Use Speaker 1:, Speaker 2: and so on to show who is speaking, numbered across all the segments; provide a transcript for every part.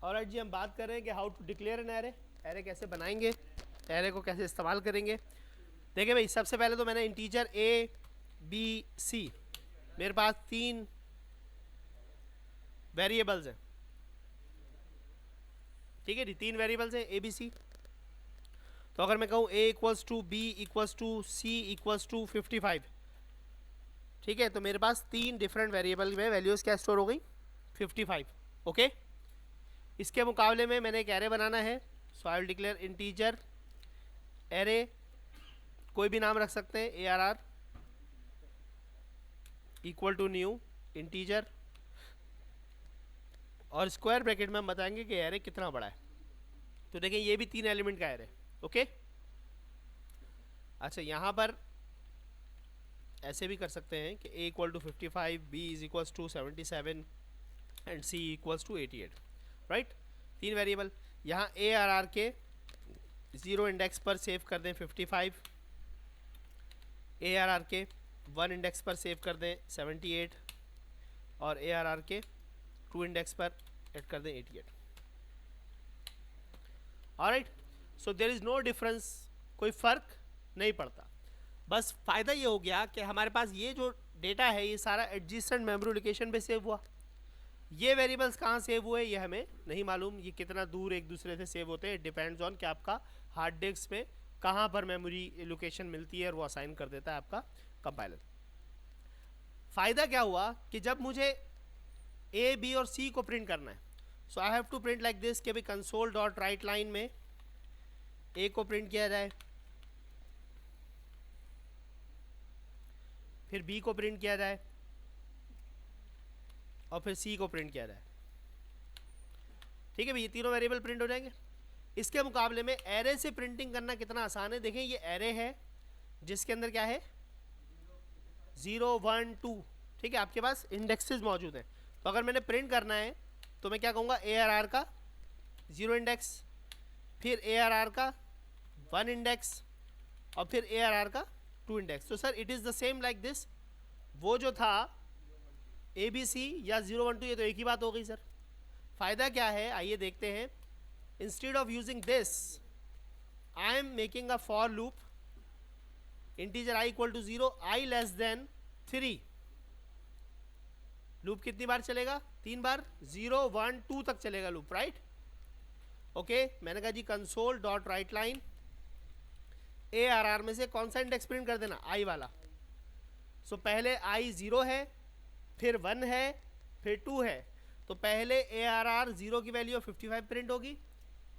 Speaker 1: Alright जी, हम बात कर रहे हैं कि how to declare an array, array कैसे बनाएंगे, एरे को कैसे इस्तेमाल करेंगे। देखिए भाई, सबसे पहले तो मैंने इंटीजर ए बी सी, मेरे पास 3 वेरिएबल्स हैं, ठीक है जी, 3 वेरिएबल्स हैं ए बी सी। तो अगर मैं कहूँ a equals to B equals to C equals to 55, ठीक है, तो मेरे पास 3 डिफरेंट वेरिएबल में वैल्यूज़ क्या स्टोर हो गई, 55। ओके, इसके मुकाबले में मैंने एक एरे बनाना है, so I will declare integer array, कोई भी नाम रख सकते हैं, A R R equal to new integer, और स्क्वायर ब्रैकेट में हम बताएंगे कि एरे कितना बड़ा है। तो देखें, ये भी 3 एलिमेंट का एरे। ओके, अच्छा, यहाँ पर ऐसे भी कर सकते हैं कि a equal to 55, b is equals to 77 and c equals to 88, right. 3 variable, यहाँ ए आर आर के 0 इंडेक्स पर सेव कर दें 55, ए आर आर के 1 इंडेक्स पर सेव कर दें 78, और ए आर आर के 2 इंडेक्स पर ऐड कर दें 88। Alright, so there is no difference, कोई फ़र्क नहीं पड़ता। बस फ़ायदा ये हो गया कि हमारे पास ये जो डेटा है ये सारा एडजेसेंट मेमोरी लोकेशन पे सेव हुआ। ये वेरिएबल्स कहाँ सेव हुए ये हमें नहीं मालूम, ये कितना दूर एक दूसरे से सेव होते हैं, डिपेंड्स ऑन कि आपका हार्ड डिस्क में कहाँ पर मेमोरी लोकेशन मिलती है और वो असाइन कर देता है आपका कंपाइलर। फ़ायदा क्या हुआ कि जब मुझे ए बी और सी को प्रिंट करना है, so I have to print like this कि भाई कंसोल डॉट राइट लाइन में ए को प्रिंट किया जाए, फिर बी को प्रिंट किया जाए, और फिर सी को प्रिंट किया जाए। ठीक है भाई, ये तीनों वेरिएबल प्रिंट हो जाएंगे। इसके मुकाबले में एरे से प्रिंटिंग करना कितना आसान है। देखें, ये एरे है जिसके अंदर क्या है 0 1 2, ठीक है, आपके पास इंडेक्सेस मौजूद हैं। तो अगर मैंने प्रिंट करना है तो मैं क्या कहूँगा, ए आर आर का 0 इंडेक्स, फिर ए आर आर का 1 इंडेक्स, और फिर ए आर आर का 2 इंडेक्स। तो sir it is the same like this, वो जो था ए बी सी या 0 1 2, ये तो एक ही बात हो गई सर। फ़ायदा क्या है, आइए देखते हैं। Instead of using this I am making a for loop, integer i equal to 0, i less than 3। Loop कितनी बार चलेगा, 3 बार, 0 1 2 तक चलेगा लूप, राइट। ओके, मैंने कहा जी console dot write line, A R R में से कौन सा इंडेक्स प्रिंट कर देना, आई वाला। सो पहले आई 0 है, फिर 1 है, फिर 2 है। तो पहले ए आर आर 0 की वैल्यू 55 प्रिंट होगी,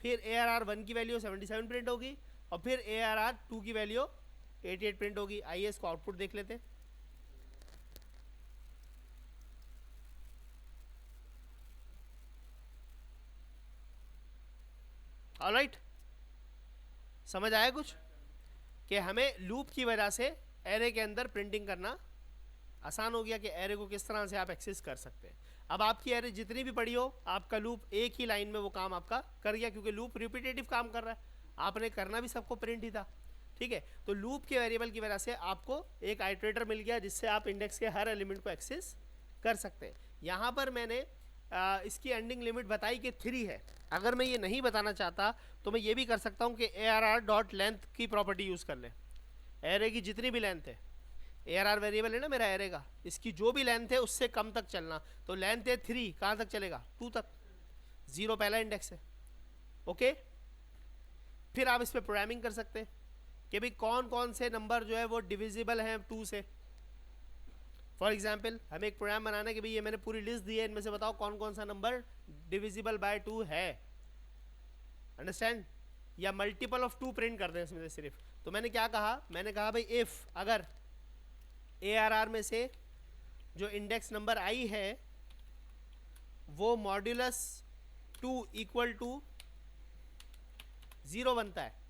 Speaker 1: फिर ए आर आर 1 की वैल्यू 77 प्रिंट होगी, और फिर ए आर आर 2 की वैल्यू 88 प्रिंट होगी। आइए इसको आउटपुट देख लेते हैं। ऑलराइट, समझ आया कुछ कि हमें लूप की वजह से एरे के अंदर प्रिंटिंग करना आसान हो गया कि एरे को किस तरह से आप एक्सेस कर सकते हैं। अब आपकी एरे जितनी भी बड़ी हो, आपका लूप एक ही लाइन में वो काम आपका कर गया, क्योंकि लूप रिपीटेटिव काम कर रहा है, आपने करना भी सबको प्रिंट ही था। ठीक है, तो लूप के वेरिएबल की वजह से आपको एक आइटरेटर मिल गया जिससे आप इंडेक्स के हर एलिमेंट को एक्सेस कर सकते हैं। यहाँ पर मैंने इसकी एंडिंग लिमिट बताई कि 3 है। अगर मैं ये नहीं बताना चाहता तो मैं ये भी कर सकता हूँ कि ए आर आर डॉट लेंथ की प्रॉपर्टी यूज़ कर लें। एरे की जितनी भी लेंथ है, ए आर आर वेरिएबल है ना मेरा एरे का, इसकी जो भी लेंथ है उससे कम तक चलना। तो लेंथ है 3, कहाँ तक चलेगा, 2 तक, 0 पहला इंडेक्स है। ओके, फिर आप इस पर प्रोग्रामिंग कर सकते हैं कि भाई कौन कौन से नंबर जो है वो डिविजिबल हैं 2 से। फॉर एग्जाम्पल, हमें एक प्रोग्राम बनाना है कि भाई ये मैंने पूरी लिस्ट दी है, इनमें से बताओ कौन कौन सा नंबर डिविजिबल बाय 2 है। अंडरस्टैंड, या मल्टीपल ऑफ 2 प्रिंट कर दें इसमें से सिर्फ। तो मैंने क्या कहा, मैंने कहा भाई इफ़ अगर ए आर आर में से जो इंडेक्स नंबर आई है वो मॉड्यूलस 2 इक्वल टू 0 बनता है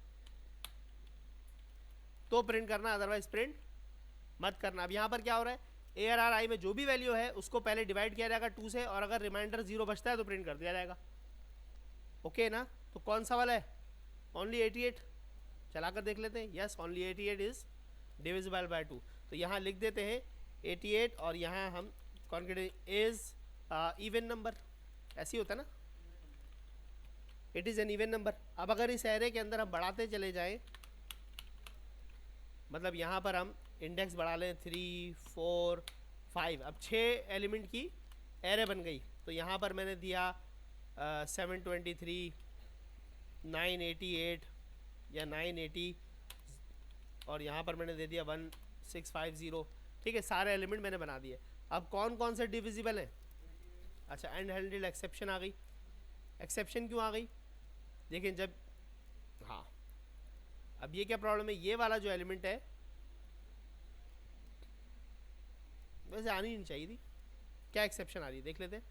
Speaker 1: तो प्रिंट करना, अदरवाइज प्रिंट मत करना। अब यहाँ पर क्या हो रहा है, ए आर आर आई में जो भी वैल्यू है उसको पहले डिवाइड किया जाएगा 2 से, और अगर रिमाइंडर 0 बचता है तो प्रिंट कर दिया जाएगा। ओके ना, तो कौन सा वाला है, ओनली 88। चला कर देख लेते हैं, yes only 88 is divisible by 2। तो यहाँ लिख देते हैं 88, और यहाँ हम कौन इज इवन नंबर, ऐसे ही होता है ना, it is an even number. अब अगर इस एरे के अंदर हम बढ़ाते चले जाएं, मतलब यहाँ पर हम इंडेक्स बढ़ा लें 3 4 5, अब 6 एलिमेंट की एरे बन गई। तो यहाँ पर मैंने दिया 723, 988 या 980, और यहाँ पर मैंने दे दिया 1650। ठीक है, सारे एलिमेंट मैंने बना दिए। अब कौन कौन से डिविजिबल हैं? अच्छा, एंड हैंडल्ड एक्सेप्शन आ गई। एक्सेप्शन क्यों आ गई? देखिए जब, हाँ, अब ये क्या प्रॉब्लम है, ये वाला जो एलिमेंट है वैसे आनी नहीं चाहिए थी, क्या एक्सेप्शन आ रही है देख लेते हैं।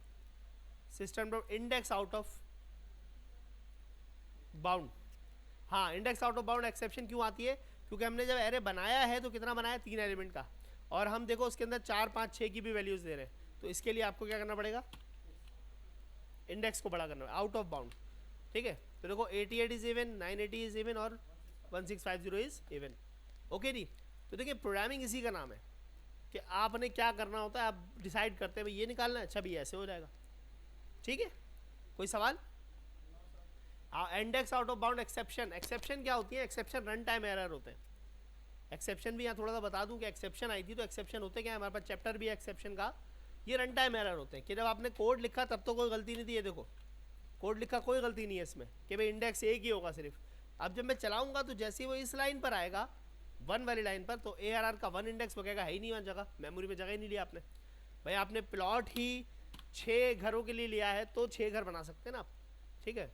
Speaker 1: System dot index out of bound. हाँ, index out of bound exception क्यों आती है? क्योंकि हमने जब एरे बनाया है तो कितना बनाया, 3 एलिमेंट का, और हम देखो उसके अंदर 4 5 6 की भी वैल्यूज दे रहे हैं। तो इसके लिए आपको क्या करना पड़ेगा, इंडेक्स को बड़ा करना, आउट ऑफ बाउंड। ठीक है, तो देखो 88 इज इवन, 980 इज इवन और 1650 इज इवन। ओके जी। तो देखिए प्रोग्रामिंग इसी का नाम है कि आपने क्या करना होता है, आप डिसाइड करते हैं भाई ये निकालना है, अच्छा भी ऐसे हो जाएगा। ठीक है, कोई सवाल? Index out of bound exception. Exception क्या होती है? एक्सेप्शन रन टाइम एरर होते हैं। एक्सेप्शन भी यहाँ थोड़ा सा बता दूं कि एक्सेप्शन आई थी तो एक्सेप्शन होते क्या है, हमारे पास चैप्टर भी है एक्सेप्शन का। ये रन टाइम एरर होते हैं कि जब आपने कोड लिखा तब तो कोई गलती नहीं थी, ये देखो कोड लिखा कोई गलती नहीं है इसमें कि भाई इंडेक्स एक ही होगा सिर्फ। अब जब मैं चलाऊंगा तो जैसे ही वो इस लाइन पर आएगा, 1 वाली लाइन पर, तो ARR का 1 इंडेक्स वगैरह है ही नहीं वहाँ जगह, मेमोरी में जगह ही नहीं लिया आपने। भाई आपने प्लॉट ही 6 घरों के लिए लिया है तो 6 घर बना सकते हैं ना आप। ठीक है,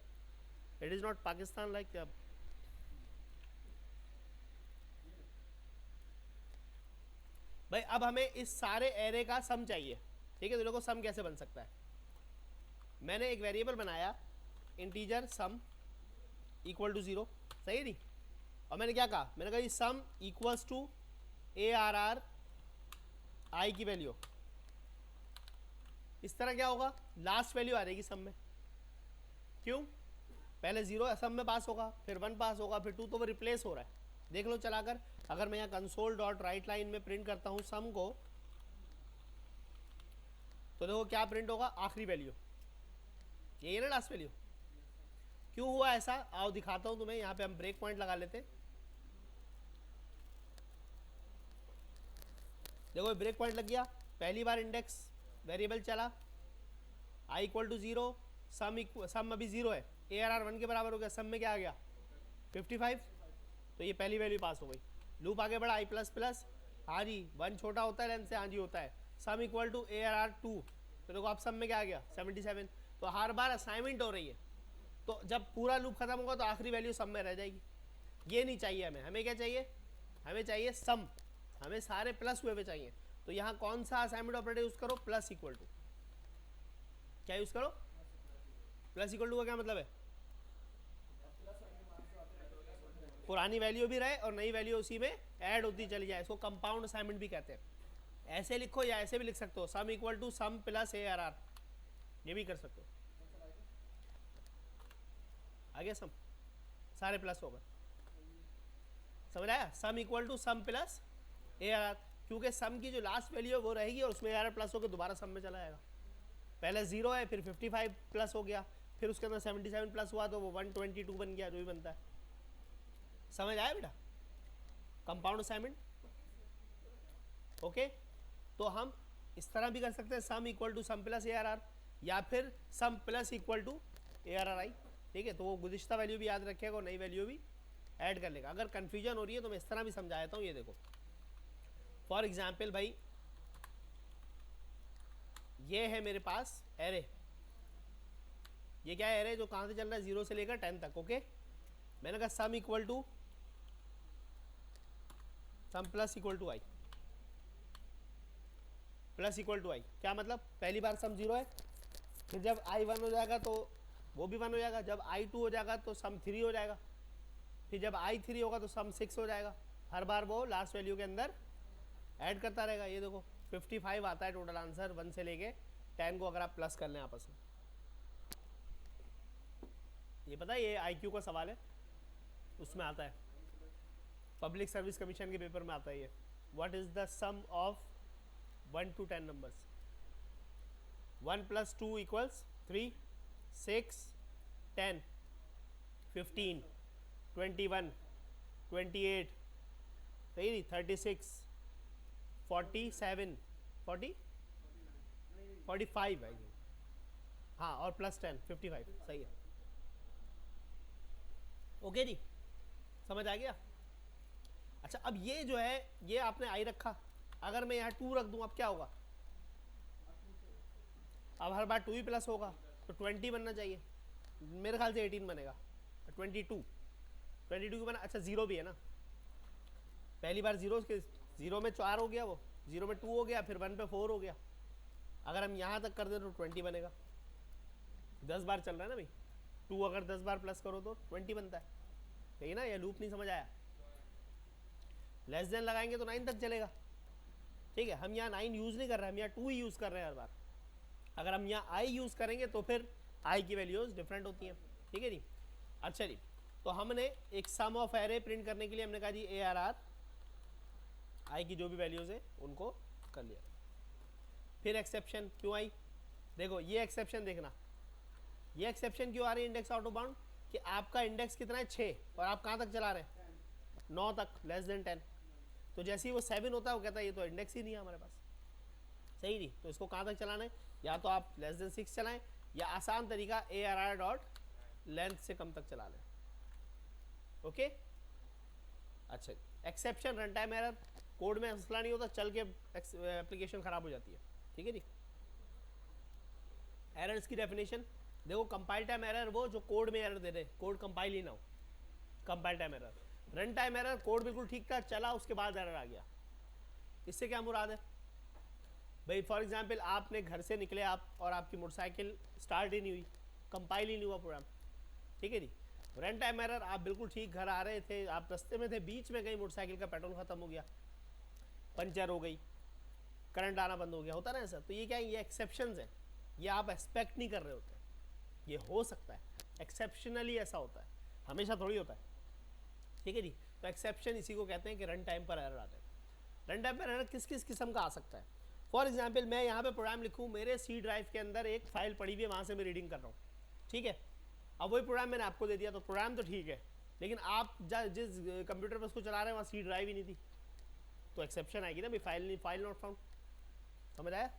Speaker 1: it is not Pakistan like. भाई अब हमें इस सारे एरे का सम चाहिए। ठीक है, तो देखो सम कैसे बन सकता है। मैंने एक वेरिएबल बनाया इंटीजर सम इक्वल टू 0, सही है नहीं? और मैंने क्या कहा, मैंने कहा सम इक्वल्स टू ARR आई की वैल्यू। इस तरह क्या होगा, लास्ट वैल्यू आ जाएगी सम में। क्यों? पहले 0 सम में पास होगा, फिर 1 पास होगा, फिर 2, तो वो रिप्लेस हो रहा है। देख लो चलाकर, अगर मैं यहाँ कंसोल डॉट राइट लाइन में प्रिंट करता हूँ सम को, तो देखो क्या प्रिंट होगा, आखिरी वैल्यू, यही है ना लास्ट वैल्यू। क्यों हुआ ऐसा, आओ दिखाता हूँ तुम्हें। यहाँ पे हम ब्रेक पॉइंट लगा लेते हैं। देखो ब्रेक पॉइंट लग गया, पहली बार इंडेक्स वेरिएबल चला, i इक्वल टू 0, सम अभी 0 है, ARR 1 के बराबर हो गया, सम में क्या आ गया 55, तो ये पहली वैल्यू पास हो गई। लूप आगे बढ़ा, i प्लस प्लस, हाँ जी 1 छोटा होता है लेंथ से, हाँ जी होता है, सम इक्वल टू ARR 2, तो देखो आप सम में क्या आ गया 77। तो हर बार असाइनमेंट हो रही है, तो जब पूरा लूप खत्म होगा तो आखिरी वैल्यू सम में रह जाएगी। ये नहीं चाहिए हमें, हमें क्या चाहिए, हमें चाहिए सम, हमें सारे प्लस हुए हुए चाहिए। तो यहाँ कौन सा असाइनमेंट ऑपरेटर यूज करो, प्लस इक्वल टू, क्या यूज करो, प्लस इक्वल टू का क्या मतलब है, पुरानी वैल्यू भी रहे और नई वैल्यू उसी में ऐड होती चली जाए, इसको कंपाउंड असाइनमेंट भी कहते हैं। ऐसे लिखो या ऐसे भी लिख सकते हो, sum equal to sum plus ARR, ये भी कर सकते हो। आगे सम सारे प्लस होगा, समझ आया, sum equal to sum plus ARR, क्योंकि सम की जो लास्ट वैल्यू है वो रहेगी और उसमें ARR प्लस होकर दोबारा सम में चला जाएगा। पहले 0 है, फिर 55 प्लस हो गया, फिर उसके अंदर 77 प्लस हुआ तो वो 122 बन गया, जो भी बनता है। समझ आया बेटा, कंपाउंड असाइनमेंट। ओके, तो हम इस तरह भी कर सकते हैं, sum equal to sum plus ARR, या फिर sum plus equal to ARR i. ठीक है, तो वो गुज़िश्ता वैल्यू भी याद रखेगा और नई वैल्यू भी ऐड कर लेगा। अगर कन्फ्यूजन हो रही है तो मैं इस तरह भी समझा देता हूँ। ये देखो फॉर एग्जाम्पल भाई, ये है मेरे पास एरे, ये क्या है एरे, जो कहाँ से चल रहा है 0 से लेकर 10 तक। ओके, मैंने कहा sum equal to sum plus equal to I, plus equal to I क्या मतलब, पहली बार सम 0 है, फिर जब i 1 हो जाएगा तो वो भी 1 हो जाएगा, जब i 2 हो जाएगा तो सम 3 हो जाएगा, फिर जब i 3 होगा तो सम 6 हो जाएगा। हर बार वो लास्ट वैल्यू के अंदर ऐड करता रहेगा। ये देखो 55 आता है टोटल आंसर 1 से लेके 10 को अगर आप प्लस कर लें आपस में। ये पता है, ये IQ का सवाल है, उसमें आता है, पब्लिक सर्विस कमीशन के पेपर में आता है ये, what is the sum of 1 to 10 numbers. 1 + 2 = 3, 6, 10, 15, 21, 28, सही नहीं, 36, 47, 40, 45 है, हाँ, और प्लस 10, 55, सही है। ओके जी, समझ आ गया। अच्छा, अब ये जो है ये आपने आई रखा, अगर मैं यहाँ 2 रख दूँ अब क्या होगा, अब हर बार 2 ही प्लस होगा, तो 20 बनना चाहिए, मेरे ख्याल से 18 बनेगा, 22 क्यों बना, अच्छा 0 भी है ना, पहली बार 0 के 0 में 4 हो गया, वो 0 में 2 हो गया, फिर 1 पे 4 हो गया, अगर हम यहाँ तक कर दें तो 20 बनेगा, 10 बार चल रहा है ना भाई, 2 अगर 10 बार प्लस करो तो 20 बनता है, सही ना, ये लूप नहीं समझ आया, लेस देन लगाएंगे तो 9 तक चलेगा, ठीक है, हम यहाँ 9 यूज़ नहीं कर रहे हैं, हम यहाँ 2 ही यूज़ कर रहे हैं हर बार, अगर हम यहाँ आई यूज़ करेंगे तो फिर आई की वैल्यूज़ डिफरेंट होती हैं, ठीक है जी। अच्छा जी, तो हमने एक सम ऑफ एरे प्रिंट करने के लिए हमने कहा जी ए आर आर आई की जो भी वैल्यूज़ है उनको कर लिया। फिर एक्सेप्शन क्यों आई, देखो ये एक्सेप्शन देखना, ये एक्सेप्शन क्यों आ रही है इंडेक्स आउट ऑफ बाउंड, कि आपका इंडेक्स कितना है 6 और आप कहाँ तक चला रहे हैं 9 तक, लेस देन 10, तो जैसे ही वो 7 होता है वो कहता है ये तो इंडेक्स ही नहीं है हमारे पास, सही नहीं, तो इसको कहाँ तक चलाना है, या तो आप लेस देन 6 चलाएं, या आसान तरीका ए आर आर डॉट लेंथ से कम तक चला लें, ओके। अच्छा, exception run time error, code में मसला नहीं होता, चल के एप्लीकेशन खराब हो जाती है, ठीक है जी। एरर्स की डेफिनेशन देखो, कंपाइल टाइम एरर वो जो कोड में एरर दे रहे, कोड कंपाइल ही ना हो, compile time error. Run time error, code बिल्कुल ठीक था, चला, उसके बाद एरर आ गया, इससे क्या मुराद है भाई, फॉर एग्जाम्पल आपने घर से निकले आप, और आपकी मोटरसाइकिल स्टार्ट ही नहीं हुई, कंपाइल ही नहीं हुआ प्रोग्राम, ठीक है जी। रन टाइम एरर, आप बिल्कुल ठीक घर आ रहे थे, आप रास्ते में थे, बीच में कहीं मोटरसाइकिल का पेट्रोल खत्म हो गया, पंचर हो गई, करंट आना बंद हो गया, होता ना ऐसा, तो ये क्या है, ये एक्सेप्शंस है, ये आप एक्सपेक्ट नहीं कर रहे होते, ये हो सकता है, एक्सेप्शनली ऐसा होता है, हमेशा थोड़ी होता है, ठीक है जी। तो एक्सेप्शन इसी को कहते हैं कि रन टाइम पर एरर आते हैं। रन टाइम पर एरर किस किस किस्म का आ सकता है, फॉर एग्जाम्पल मैं यहाँ पे प्रोग्राम लिखूँ, मेरे सी ड्राइव के अंदर एक फाइल पड़ी हुई है, वहाँ से मैं रीडिंग कर रहा हूँ, ठीक है, अब वही प्रोग्राम मैंने आपको दे दिया, तो प्रोग्राम तो ठीक है, लेकिन आप जिस कंप्यूटर पर उसको चला रहे हैं वहाँ सी ड्राइव ही नहीं थी, तो एक्सेप्शन आएगी ना भाई, फाइल नॉट फाउंड, समझ आया।